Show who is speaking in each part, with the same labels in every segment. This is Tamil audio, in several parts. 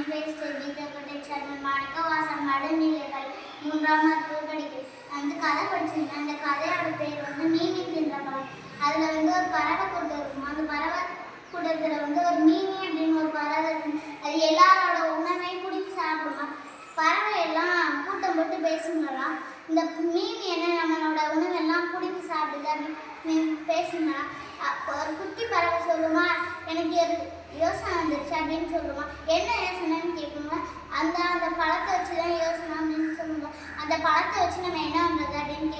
Speaker 1: என் பேர் கீதா கோட்டைச்சாமி மாணிக்கவாசன் நடுநிலைகள் 3ஆம் வகுப்பு படிக்கிறேன். நான் கதை படிச்சிருக்கேன். அந்த கதையோட பேர் மீமி தின்ற பழம். அதில் ஒரு பறவை கூட்டம் இருக்கும். அந்த பறவை கூட்டத்தில் ஒரு மீமி அப்படின்னு ஒரு பறவை இருக்கும். அது எல்லாரோட உணவையும் பிடிச்சி சாப்பிடுமா. பறவை எல்லாம் கூட்டம் போட்டு பேசுங்களாம். இந்த மீமி என்ன நம்மளோட உணவெல்லாம் பிடிச்சி சாப்பிடுது அப்படின்னு பேசுங்களாம். ஒரு குட்டி பறவை சொல்லுமா, எனக்கு யோசனை வந்துருச்சு அப்படின்னு சொல்லுமா. என்ன யோசனைன்னு கேட்குங்க. அந்த பழத்தை வச்சு தான் யோசனை அப்படின்னு சொல்லுங்க. அந்த பழத்தை வச்சு நம்ம என்ன பண்ணுறது அப்படின்னு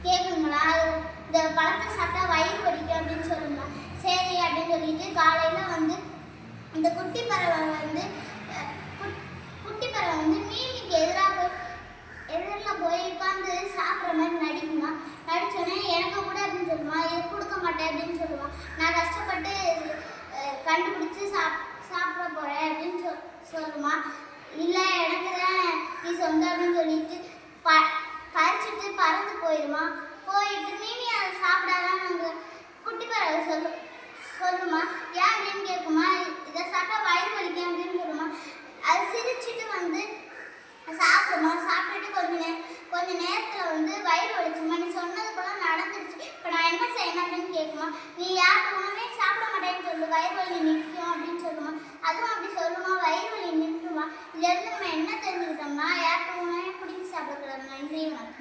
Speaker 1: கேட்குங்களா. இந்த பழத்தை சாப்பிட்டா வயிறு வலிக்கும் அப்படின்னு சொல்லுங்க. சரி அப்படின்னு சொல்லிட்டு காலையில் இந்த குட்டி பறவை மீனுக்கு எதிரில் போய் உட்காந்து சாப்பிட்ற மாதிரி நடிக்குமா. நடிச்சோன்னே எனக்கு கூட அப்படின்னு சொல்லுமா, இது கொடுக்க மாட்டேன் அப்படின்னு சொல்லுவான். நான் கஷ்டப்பட்டு கண்டுபிடிச்சி சாப்பிட போகிறேன் அப்படின்னு சொல்லுமா. இல்லை எனக்கு தான் நீ சொந்த அப்படின்னு சொல்லிட்டு பறிச்சுட்டு பறந்து போயிடுவான். போயிட்டு மீனி அதை சாப்பிடாதான் நாங்கள் குட்டி பறவை சொல்லுமா. ஏன் அப்படின்னு கேட்குமா. இதை சாப்பிட்டா வயிறு வலிக்கும் அப்படின்னு சொல்லுமா. அது சிரிச்சுட்டு சாப்பிடுமா. சாப்பிட்டுட்டு கொஞ்ச நேரத்தில் வயிறு வலிச்சுமா. நீ சொன்னது போல நடந்துருச்சு, இப்போ நான் என்ன செய்யணும் அப்படின்னு கேட்குமா. நீ யாருக்கு உணவே சாப்பிட மாட்டேன்னு சொல்லு, வயிறு வலி நிற்கும் அப்படின்னு சொல்லுமா. அதுவும் அப்படி சொல்லுமா, வயிறு வலி நிற்குமா. இதுலேருந்து நம்ம என்ன தெரிஞ்சுக்கிட்டோம்னா யாருக்கு உணவே பிடிச்சி சாப்பிடக்கூடாது. நன்றி, வணக்கம்.